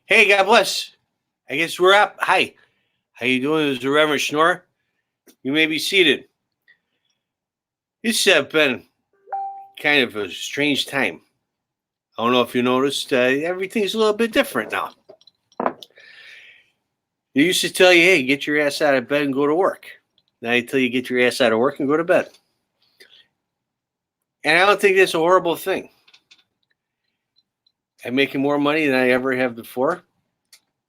Hey, God bless. I guess we're up. Hi. How you doing? This is the Reverend Shnorr. You may be seated. This has been kind of a strange time. I don't know if you noticed, everything's a little bit different now. They used to tell you, hey, get your ass out of bed and go to work. Now I tell you, get your ass out of work and go to bed. And I don't think that's a horrible thing. I'm making more money than I ever have before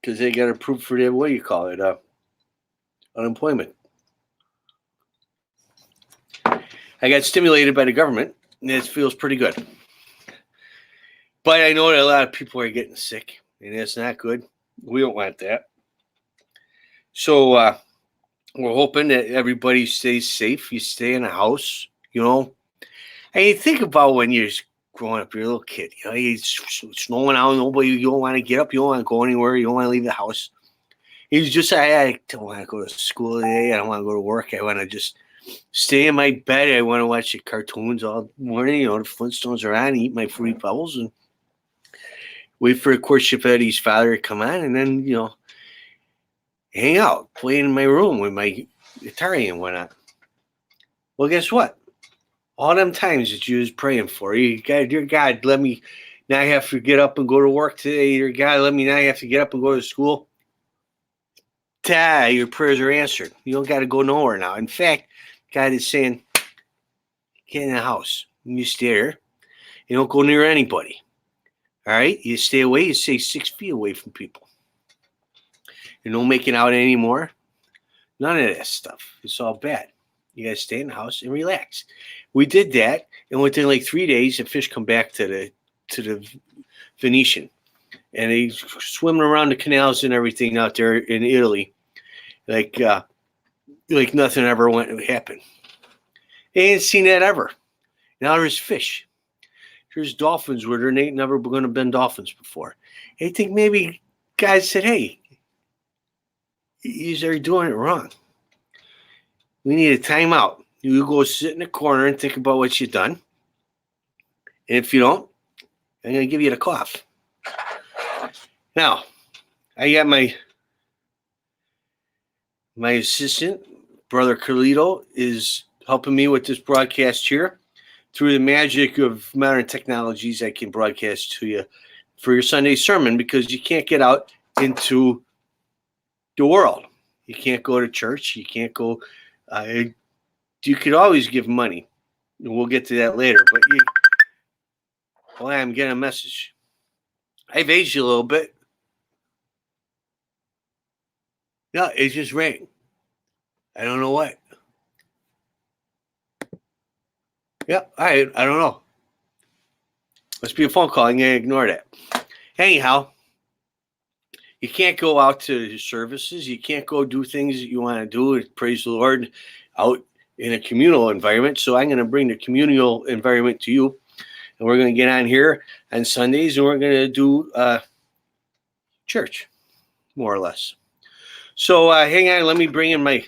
because they got approved for the, what do you call it, unemployment. I got stimulated by the government, and it feels pretty good. But I know that a lot of people are getting sick, and that's not good. We don't want that. So we're hoping that everybody stays safe. You stay in the house, you know. And you think about when you're growing up, you're a little kid. You know, it's snowing out, nobody, you don't want to get up, you don't want to go anywhere, you don't want to leave the house. He's just, I don't want to go to school today. I don't want to go to work. I want to just stay in my bed. I want to watch the cartoons all morning. You know, the Flintstones are on, eat my Fruity Pebbles, and wait for, of course, Chip Eddie's father to come on, and then, you know, hang out, play in my room with my guitar and whatnot. Well, guess what? All them times that you was praying for, you, God, dear God, let me not have to get up and go to work today. Dear God, let me not have to get up and go to school. Your prayers are answered. You don't got to go nowhere now. In fact, God is saying, get in the house. You stay there. You don't go near anybody. All right? You stay away. You stay 6 feet away from people. You don't make it out anymore. None of that stuff. It's all bad. You got to stay in the house and relax. We did that, and within like 3 days, the fish come back to the Venetian. And they swimming around the canals and everything out there in Italy, like nothing ever happened. They ain't seen that ever. Now there's fish. There's dolphins where there ain't never going to been dolphins before. They think maybe God said, "Hey, you're doing it wrong. We need a timeout. You go sit in the corner and think about what you've done. And if you don't, I'm going to give you the cough." Now, I got my assistant, Brother Carlito, is helping me with this broadcast here. Through the magic of modern technologies, I can broadcast to you for your Sunday sermon because you can't get out into the world. You can't go to church. You can't go. You could always give money. We'll get to that later. But I'm getting a message. I've aged a little bit. No, it just rang. I don't know what. Yeah, I don't know. Must be a phone call. I'm going to ignore that. Anyhow, you can't go out to services. You can't go do things that you want to do. Praise the Lord out in a communal environment. So I'm going to bring the communal environment to you. And we're going to get on here on Sundays and we're going to do church, more or less. So hang on. Let me bring in my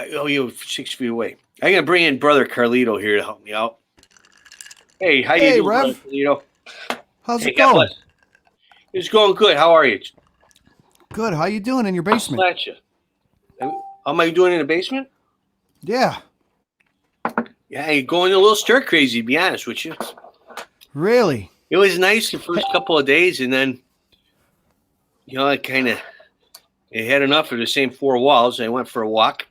you're 6 feet away. I'm going to bring in Brother Carlito here to help me out. Hey, how you doing, Rev? Brother Carlito? How's it going? It's going good. How are you? Good. How you doing in your basement? How am I doing in the basement? Yeah. Yeah, you're going a little stir crazy, to be honest with you. Really? It was nice the first couple of days, and then, you know, I had enough of the same four walls. I went for a walk.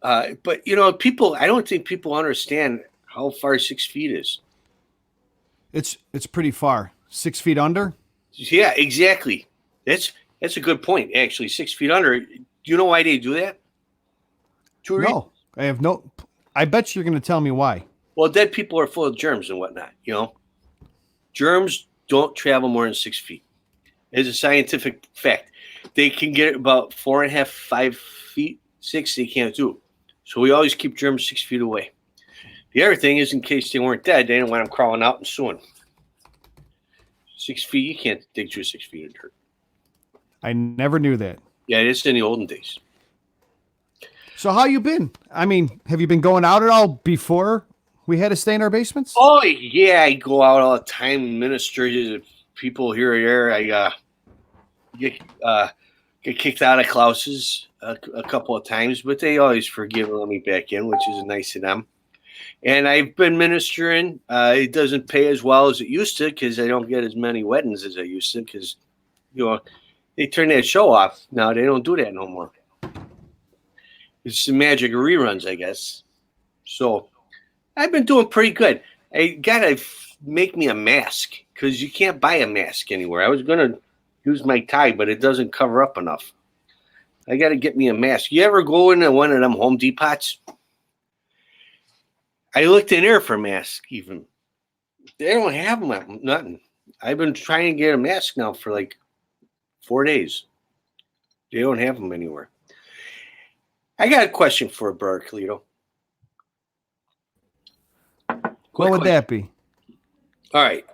But, you know, I don't think people understand how far 6 feet is. It's pretty far. 6 feet under? Yeah, exactly. That's a good point, actually. 6 feet under. Do you know why they do that? No, I have no. I bet you're going to tell me why. Well, dead people are full of germs and whatnot, you know. Germs don't travel more than 6 feet. It's a scientific fact. They can get about 4.5, 5 feet. 6, they can't do. So we always keep germs 6 feet away. The other thing is, in case they weren't dead, they didn't want them crawling out and suing. 6 feet, you can't dig through 6 feet of dirt. I never knew that. Yeah, it's in the olden days. So how you been? I mean, have you been going out at all before we had to stay in our basements? Oh yeah, I go out all the time and minister to people here or there. I get kicked out of Klaus's a couple of times, but they always forgive and let me back in, which is nice of them. And I've been ministering. It doesn't pay as well as it used to because I don't get as many weddings as I used to because, they turn that show off. Now they don't do that no more. It's the magic of reruns, I guess. So I've been doing pretty good. I got to make me a mask because you can't buy a mask anywhere. I was going to use my tie, but it doesn't cover up enough. I got to get me a mask. You ever go into one of them Home Depots? I looked in there for masks even. They don't have them, nothing. I've been trying to get a mask now for like 4 days. They don't have them anywhere. I got a question for a Brother Calito. What would that be? All right.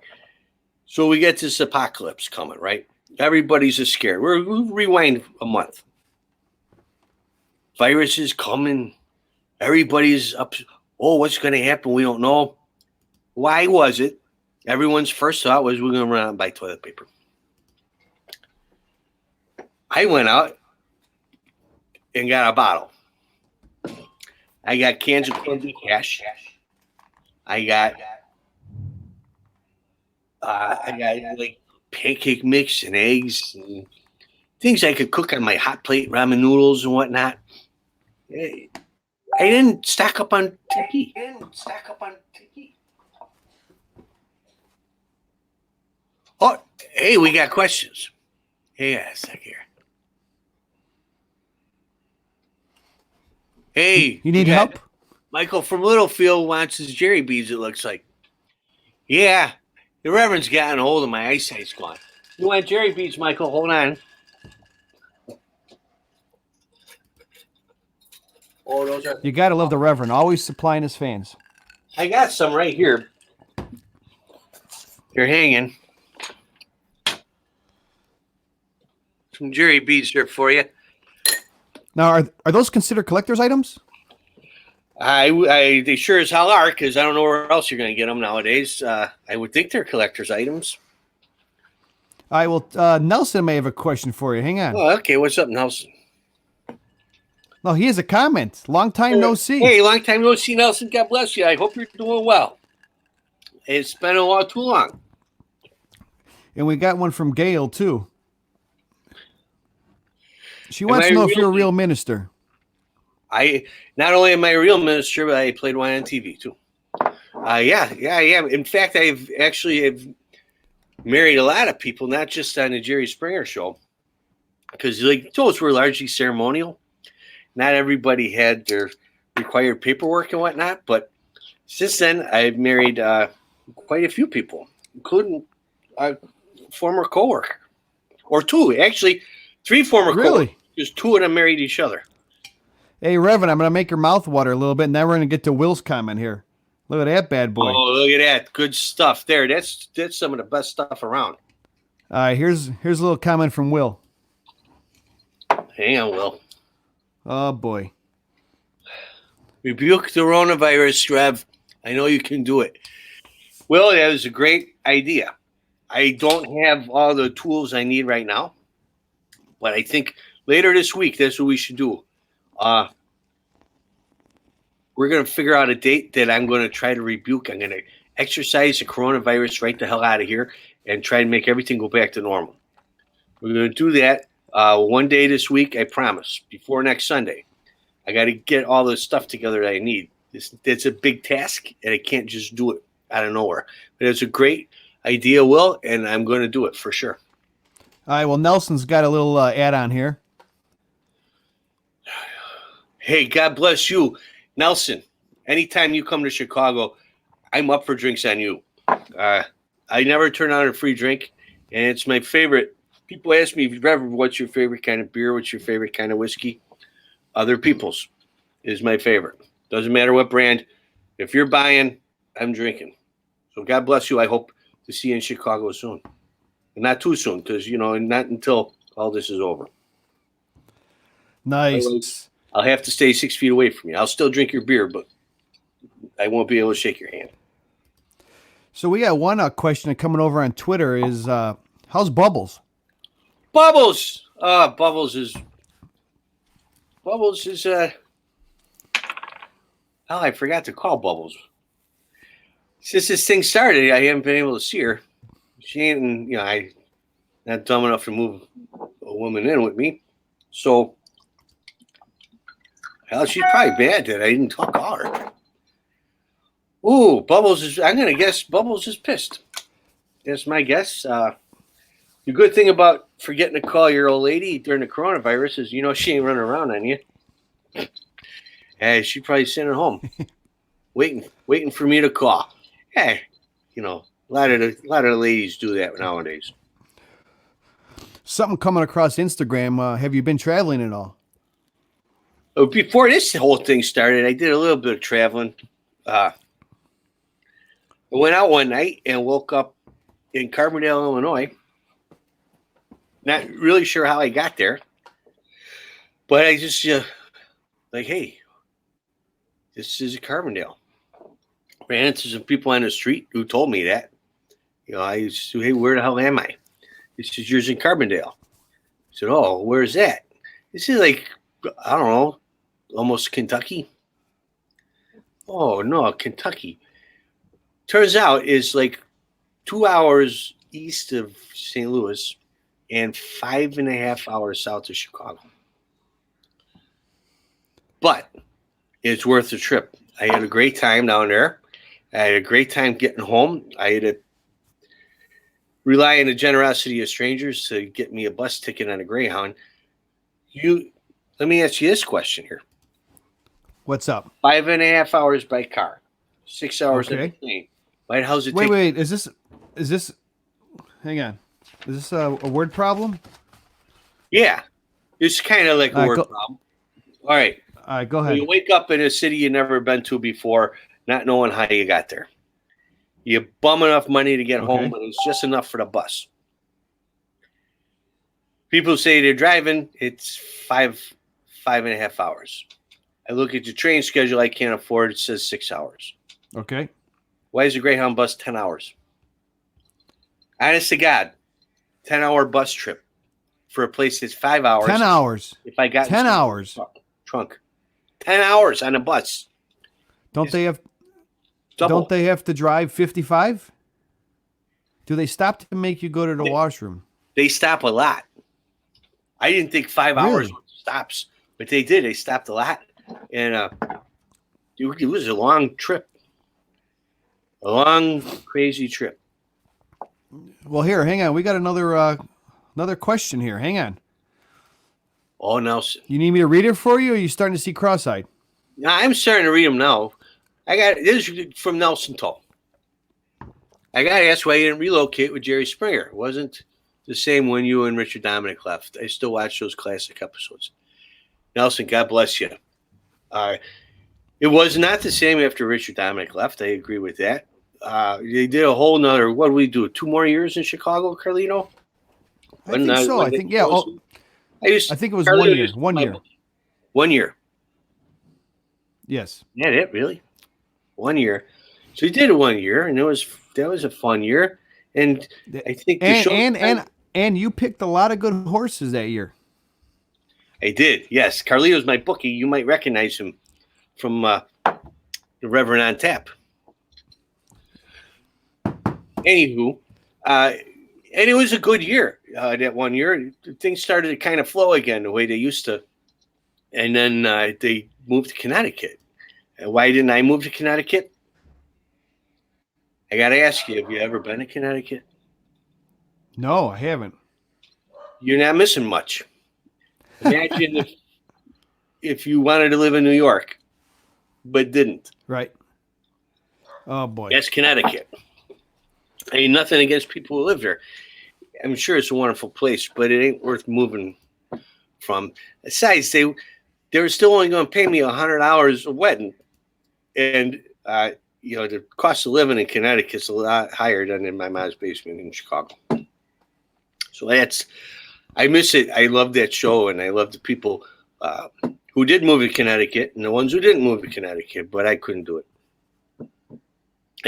So we get this apocalypse coming, right? Everybody's scared. We'll rewind a month. Virus is coming. Everybody's up. Oh, what's going to happen? We don't know. Why was it? Everyone's first thought was we're going to run out and buy toilet paper. I went out and got a bottle. I got cans of Candy Cash. I got like pancake mix and eggs and things I could cook on my hot plate, ramen noodles and whatnot. I didn't stack up on Tiki. Oh, hey, we got questions. Hey, a sec here. Hey, You need help? Michael from Littlefield wants his Jerry beads, it looks like. Yeah, the Reverend's gotten a hold of my eyesight's gone. You want Jerry beads, Michael? Hold on. Oh, those are. You got to love the Reverend. Always supplying his fans. I got some right here. They're hanging. Some Jerry beads there for you. Now, are those considered collector's items? They sure as hell are, because I don't know where else you're going to get them nowadays. I would think they're collector's items. All right, well, Nelson may have a question for you. Hang on. Oh, okay. What's up, Nelson? No, he has a comment. Long time no see. Hey, long time no see, Nelson. God bless you. I hope you're doing well. It's been a while too long. And we got one from Gail, too. She wants to know if you're a real minister. Not only am I a real minister, but I played one on TV too. Yeah, I am. In fact, I've married a lot of people, not just on the Jerry Springer show, because like those were largely ceremonial. Not everybody had their required paperwork and whatnot, but since then I've married quite a few people, including a former coworker, or two, actually, 3 former coworkers. Just 2 of them married each other. Hey, Reverend, I'm going to make your mouth water a little bit, and then we're going to get to Will's comment here. Look at that bad boy. Oh, look at that. Good stuff there. That's some of the best stuff around. All right, here's a little comment from Will. Hang on, Will. Oh, boy. Rebuke the coronavirus, Rev. I know you can do it. Will, that was a great idea. I don't have all the tools I need right now, but I think later this week, that's what we should do. We're going to figure out a date that I'm going to try to rebuke. I'm going to exercise the coronavirus right the hell out of here and try to make everything go back to normal. We're going to do that one day this week, I promise, before next Sunday. I got to get all the stuff together that I need. It's a big task, and I can't just do it out of nowhere. But it's a great idea, Will, and I'm going to do it for sure. All right, well, Nelson's got a little add-on here. Hey, God bless you. Nelson, anytime you come to Chicago, I'm up for drinks on you. I never turn on a free drink, and it's my favorite. People ask me, Reverend, what's your favorite kind of beer? What's your favorite kind of whiskey? Other people's is my favorite. Doesn't matter what brand. If you're buying, I'm drinking. So God bless you. I hope to see you in Chicago soon. And not too soon, because, not until all this is over. Nice. I'll have to stay 6 feet away from you. I'll still drink your beer, but I won't be able to shake your hand. So we got one question coming over on Twitter is, how's Bubbles? Bubbles. Bubbles is. Oh, I forgot to call Bubbles. Since this thing started, I haven't been able to see her. She ain't, I not dumb enough to move a woman in with me. So, hell, she's probably bad that I didn't call her. Ooh, Bubbles is. I'm gonna guess Bubbles is pissed. That's my guess. The good thing about forgetting to call your old lady during the coronavirus is, she ain't running around on you. Hey, she's probably sitting at home, waiting for me to call. Hey, a lot of the ladies do that nowadays. Something coming across Instagram. Have you been traveling at all? Before this whole thing started, I did a little bit of traveling. I went out one night and woke up in Carbondale, Illinois. Not really sure how I got there, but I just hey, this is Carbondale. Ran into some people on the street who told me that. I used to, hey, where the hell am I? This is yours in Carbondale. I said, oh, where's that? This is like, I don't know, almost Kentucky. Oh, no, Kentucky. Turns out it's like 2 hours east of St. Louis and 5.5 hours south of Chicago. But it's worth the trip. I had a great time down there. I had a great time getting home. I had to rely on the generosity of strangers to get me a bus ticket on a Greyhound. Let me ask you this question here. What's up? 5.5 hours by car, 6 hours on the plane. Why the hell's it take? Wait. Is this? Hang on. Is this a word problem? Yeah, it's kind of like a word problem. All right. Go ahead. You wake up in a city you've never been to before, not knowing how you got there. You bum enough money to get home, but it's just enough for the bus. People say they're driving. It's 5.5 hours. I look at your train schedule. I can't afford. It says 6 hours. Okay. Why is the Greyhound bus 10 hours? Honest to God, 10-hour bus trip for a place that's 5 hours. 10 hours. If I got 10 hours trunk, 10 hours on a bus. Don't they have to drive 55? Do they stop to make you go to the washroom? They stop a lot. I didn't think 5 hours stops, but they did. They stopped a lot, and it was a long trip, a long crazy trip. Well, here, hang on. We got another question here. Hang on. Oh, Nelson, you need me to read it for you, or are you starting to see cross-eyed? No, I'm starting to read them now. This is from Nelson Tull. I got to ask why you didn't relocate with Jerry Springer. It wasn't the same when you and Richard Dominic left. I still watch those classic episodes. Nelson, God bless you. It was not the same after Richard Dominic left. I agree with that. They did a whole nother, what did we do, 2 more years in Chicago, Carlino? I think so. I think, yeah. I think it was Carlino 1 year. 1 year. Yes. Yeah, that really? 1 year. So he did it 1 year, and that was a fun year. And I think and you picked a lot of good horses that year. I did, yes. Carlito's my bookie. You might recognize him from the Reverend on Tap. Anywho, and it was a good year. That 1 year, things started to kind of flow again the way they used to. And then they moved to Connecticut. And why didn't I move to Connecticut? I got to ask you, have you ever been to Connecticut? No, I haven't. You're not missing much. Imagine if you wanted to live in New York, but didn't. Right. Oh, boy. That's Connecticut. I mean, nothing against people who live there. I'm sure it's a wonderful place, but it ain't worth moving from. Besides, they were still only going to pay me $100 a wedding. And, the cost of living in Connecticut is a lot higher than in my mom's basement in Chicago. So I miss it. I love that show, and I love the people who did move to Connecticut and the ones who didn't move to Connecticut, but I couldn't do it.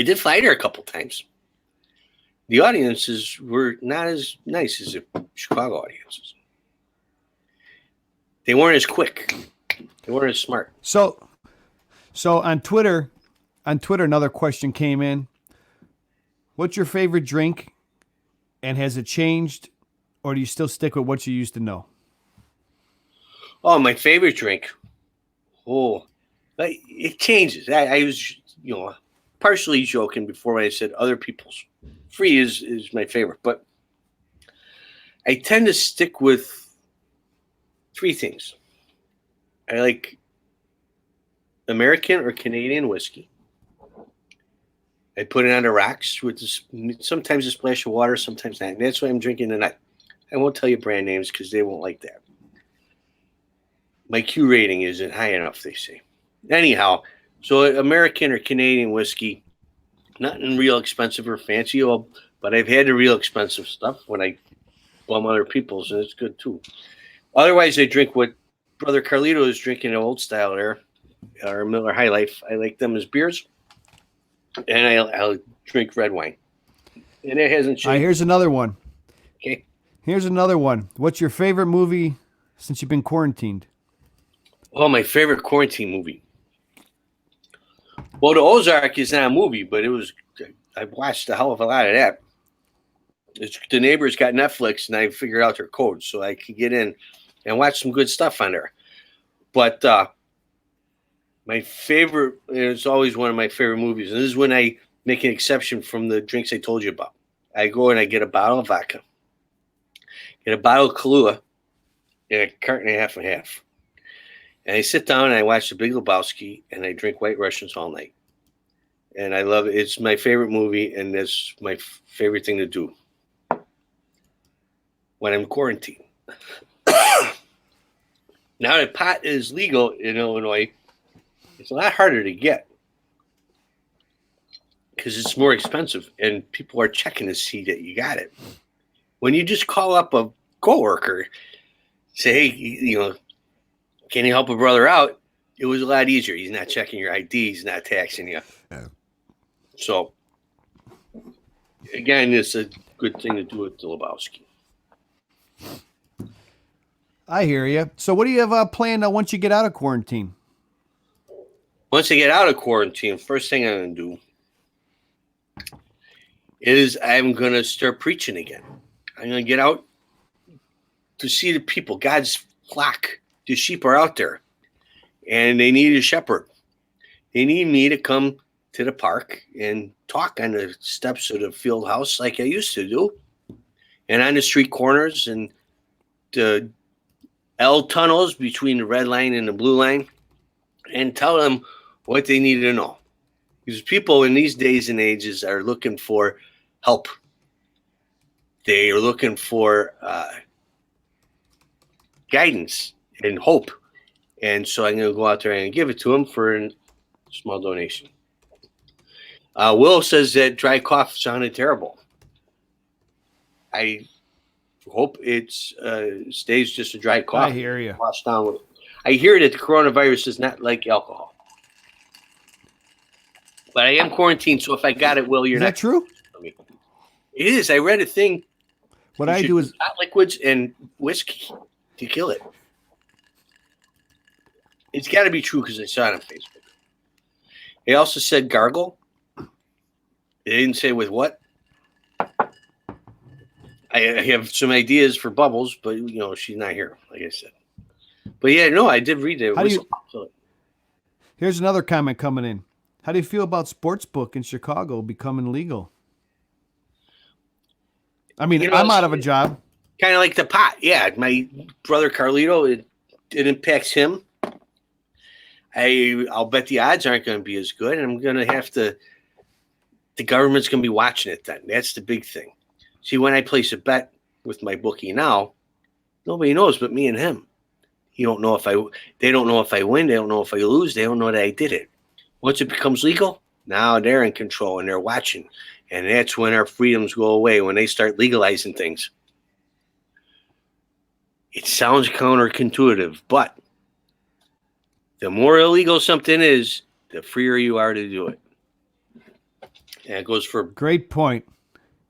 I did fly there a couple times. The audiences were not as nice as the Chicago audiences. They weren't as quick. They weren't as smart. So on Twitter, another question came in. What's your favorite drink, and has it changed, or do you still stick with what you used to know? Oh, my favorite drink. Oh, it changes. I was, partially joking before when I said other people's. Free is my favorite, but I tend to stick with 3 things. I like American or Canadian whiskey. I put it on the rocks with sometimes a splash of water, sometimes not. And that's what I'm drinking tonight. I won't tell you brand names because they won't like that. My Q rating isn't high enough, they say. Anyhow, so American or Canadian whiskey, nothing real expensive or fancy, but I've had the real expensive stuff when I bum other people's, and it's good too. Otherwise, I drink what Brother Carlito is drinking, an old style there, or Miller High Life. I like them as beers, and I'll drink red wine. And it hasn't changed. Here's another one. Okay. Here's another one. What's your favorite movie since you've been quarantined? Oh, my favorite quarantine movie. Well, The Ozark is not a movie, but I've watched a hell of a lot of that. The neighbors got Netflix, and I figured out their code so I could get in and watch some good stuff on there. But my favorite, it's always one of my favorite movies, and this is when I make an exception from the drinks I told you about. I go and I get a bottle of vodka, get a bottle of Kahlua, and a carton and a half. And I sit down and I watch The Big Lebowski, and I drink White Russians all night. And I love it. It's my favorite movie, and it's my favorite thing to do when I'm quarantined. Now that pot is legal in Illinois, it's a lot harder to get because it's more expensive, and people are checking to see that you got it. When you just call up a coworker, say, hey, can you help a brother out? It was a lot easier. He's not checking your ID. He's not taxing you. Yeah. So, again, it's a good thing to do with the Lebowski. I hear you. So what do you have planned once you get out of quarantine? Once I get out of quarantine, first thing I'm going to do is I'm going to start preaching again. I'm going to get out to see the people, God's flock. The sheep are out there, and they need a shepherd. They need me to come to the park and talk on the steps of the field house like I used to do, and on the street corners and the L tunnels between the red line and the blue line, and tell them what they need to know. Because people in these days and ages are looking for help. They are looking for guidance and hope. And so I'm going to go out there and give it to them for a small donation. Will says that dry cough sounded terrible. I hope it stays just a dry cough. I hear you. Wash down with it. I hear that the coronavirus is not like alcohol. But I am quarantined, so if I got it, Will, you're not. Is that true? It is. I read a thing. What I do is hot liquids and whiskey to kill it. It's got to be true because I saw it on Facebook. They also said gargle. They didn't say with what. I have some ideas for Bubbles, but she's not here, like I said. But yeah, no, I did read it. Here's another comment coming in. How do you feel about Sportsbook in Chicago becoming legal? I mean, I'm out of a job. Kind of like the pot. Yeah, my brother Carlito, it impacts him. I'll bet the odds aren't going to be as good, and I'm going to have to. The government's going to be watching it then. That's the big thing. See, when I place a bet with my bookie now, nobody knows but me and him. They don't know if I win. They don't know if I lose. They don't know that I did it. Once it becomes legal, now they're in control and they're watching. And that's when our freedoms go away, when they start legalizing things. It sounds counterintuitive, but the more illegal something is, the freer you are to do it. And it goes for Great point.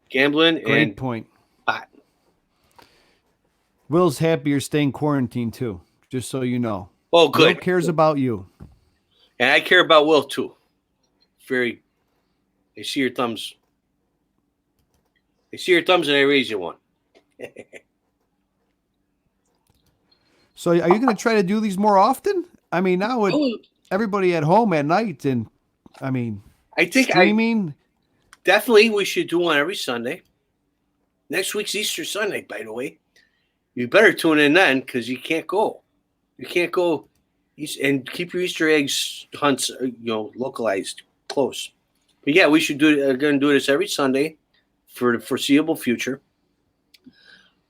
gambling Great and point. pot. Will's happy you're staying quarantined too, just so you know. Oh, Will good. cares about you. And I care about Will too. Very. I see your thumbs. I see your thumbs, and I raise you one. So are you going to try to do these more often? I mean, now with everybody at home at night, and I mean, I think streaming. Definitely we should do one every Sunday. Next week's Easter Sunday, by the way. You better tune in then, because you can't go. You can't go, and keep your Easter eggs hunts, localized, close. But yeah, we should going to do this every Sunday for the foreseeable future.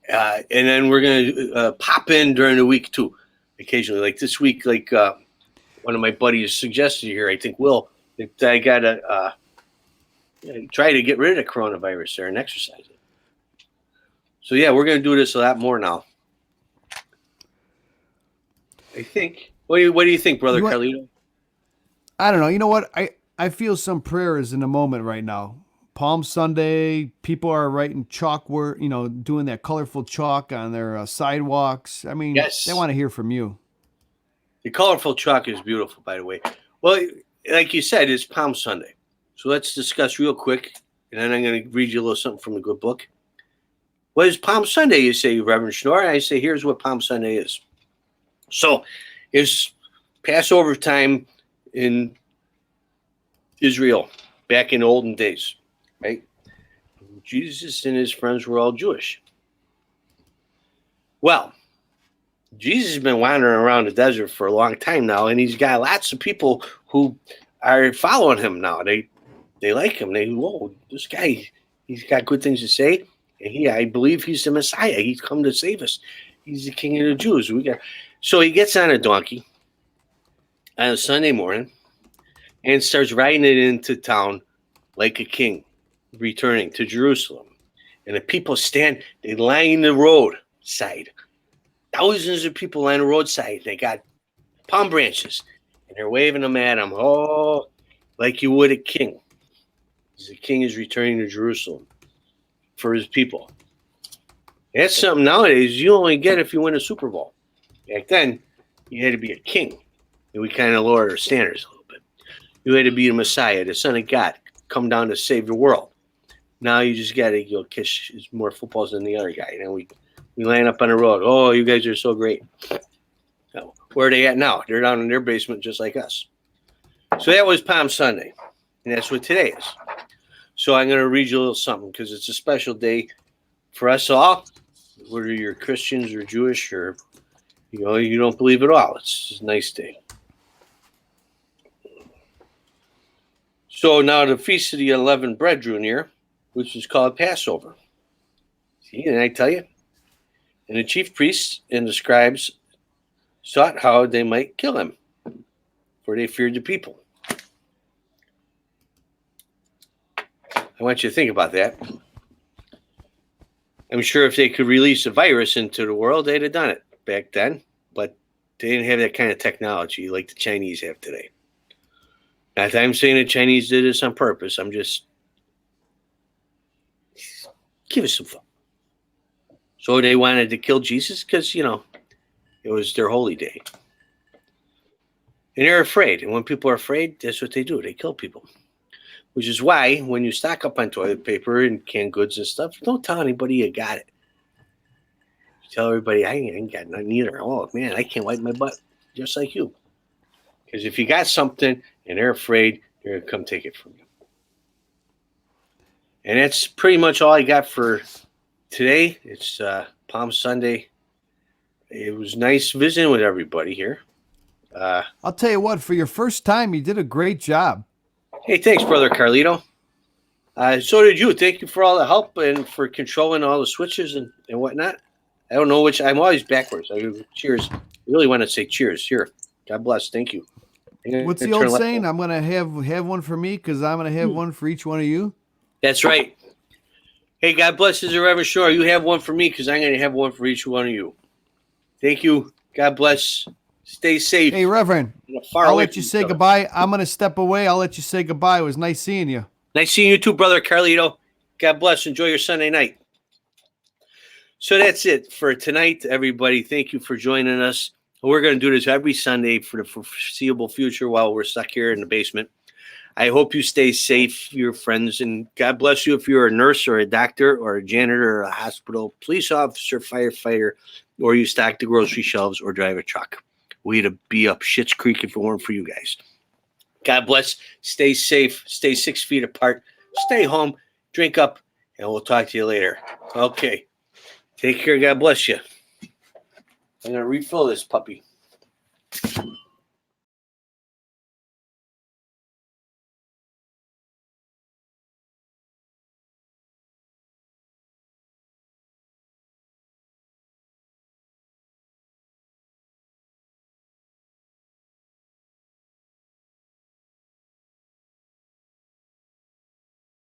And then we're going to pop in during the week too, occasionally. Like this week, like one of my buddies suggested here, I think Will, that I got to try to get rid of the coronavirus there and exercise it. So yeah, we're going to do this a lot more now. I think. What do you think, Brother Carlito? I don't know. You know what? I feel some prayer is in the moment right now. Palm Sunday, people are writing chalk work, doing that colorful chalk on their sidewalks. I mean, yes. They want to hear from you. The colorful chalk is beautiful, by the way. Well, like you said, it's Palm Sunday. So let's discuss real quick, and then I'm going to read you a little something from the good book. What is Palm Sunday, you say, Reverend Shnorr? I say, here's what Palm Sunday is. So it's Passover time in Israel, back in the olden days, right? Jesus and his friends were all Jewish. Well, Jesus has been wandering around the desert for a long time now, and he's got lots of people who are following him now. They like him. Whoa, this guy, he's got good things to say, and I believe he's the Messiah. He's come to save us. He's the King of the Jews. So he gets on a donkey on a Sunday morning and starts riding it into town like a king, returning to Jerusalem. And the people they line the roadside. Thousands of people on the roadside. They got palm branches, and they're waving them at him. Oh, like you would a king. The king is returning to Jerusalem for his people. That's something nowadays you only get if you win a Super Bowl. Back then, you had to be a king. And we kind of lowered our standards a little bit. You had to be the Messiah, the Son of God, come down to save the world. Now you just got to kiss more footballs than the other guy. We line up on the road. Oh, you guys are so great. Where are they at now? They're down in their basement just like us. So that was Palm Sunday. And that's what today is. So I'm going to read you a little something because it's a special day for us all, whether you're Christians or Jewish or, you don't believe at all. It's just a nice day. So now the Feast of the Unleavened Bread drew near, which is called Passover. See, and I tell you, and the chief priests and the scribes sought how they might kill him, for they feared the people. I want you to think about that. I'm sure if they could release a virus into the world, they'd have done it back then, but they didn't have that kind of technology like the Chinese have today. Not that I'm saying the Chinese did this on purpose. I'm just give us some thought. So they wanted to kill Jesus because, it was their holy day. And they're afraid. And when people are afraid, that's what they do. They kill people. Which is why when you stock up on toilet paper and canned goods and stuff, don't tell anybody you got it. Tell everybody, I ain't got nothing either. Oh, man, I can't wipe my butt just like you. Because if you got something and they're afraid, they're going to come take it from you. And that's pretty much all I got for today. It's Palm Sunday. It was nice visiting with everybody here. I'll tell you what, for your first time, you did a great job. Hey, thanks, Brother Carlito. So did you. Thank you for all the help and for controlling all the switches and whatnot. I don't know which. I'm always backwards. Cheers. I really want to say cheers. Here. God bless. Thank you. What's the old saying? I'm going to have one for me because I'm going to have one for each one of you. That's right. Hey, God bless is a Reverend Shnorr. You have one for me because I'm going to have one for each one of you. Thank you. God bless. Stay safe. Hey, Reverend, I'll let you say goodbye. I'm going to step away. I'll let you say goodbye. It was nice seeing you. Nice seeing you too, brother Carlito. God bless. Enjoy your Sunday night. So that's it for tonight, everybody. Thank you for joining us. We're going to do this every Sunday for the foreseeable future while we're stuck here in the basement. I hope you stay safe, your friends, and God bless you if you're a nurse or a doctor or a janitor or a hospital, police officer, firefighter, or you stock the grocery shelves or drive a truck. We'd be up Schitt's Creek if it weren't for you guys. God bless. Stay safe. Stay 6 feet apart. Stay home. Drink up, and we'll talk to you later. Okay. Take care. God bless you. I'm going to refill this puppy.